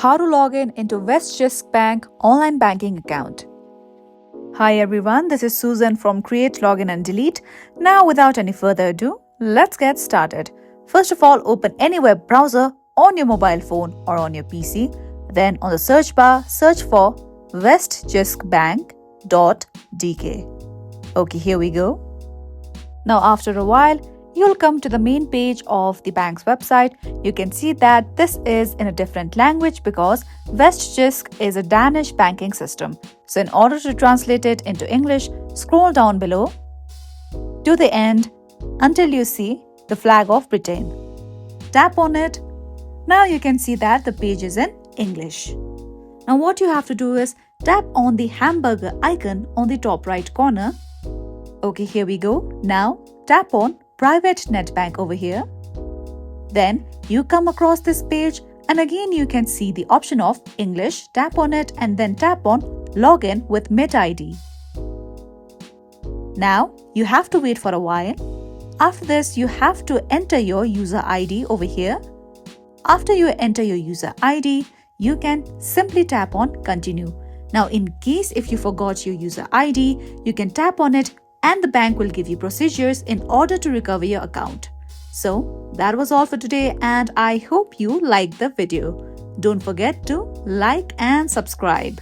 How to log in into Vestjysk Bank online banking account. Hi everyone, this is Susan from Create, Login and Delete. Now without any further ado, let's get started. First of all, open any web browser on your mobile phone or on your PC. Then on the search bar, search for vestjyskbank.dk. Okay, here we go. Now after a while, you'll come to the main page of the bank's website. You can see that this is in a different language because Vestjysk is a Danish banking system. So in order to translate it into English, scroll down below to the end until you see the flag of Britain. Tap on it. Now you can see that the page is in English. Now what you have to do is tap on the hamburger icon on the top right corner. Okay, here we go. Now tap on Private Net Bank over here. Then you come across this page and again you can see the option of English. Tap on it and then tap on Login with MetID. Now you have to wait for a while. After this, you have to enter your user ID over here. After you enter your user ID, you can simply tap on Continue. Now in case if you forgot your user ID, you can tap on it and the bank will give you procedures in order to recover your account. So that was all for today and I hope you liked the video. Don't forget to like and subscribe.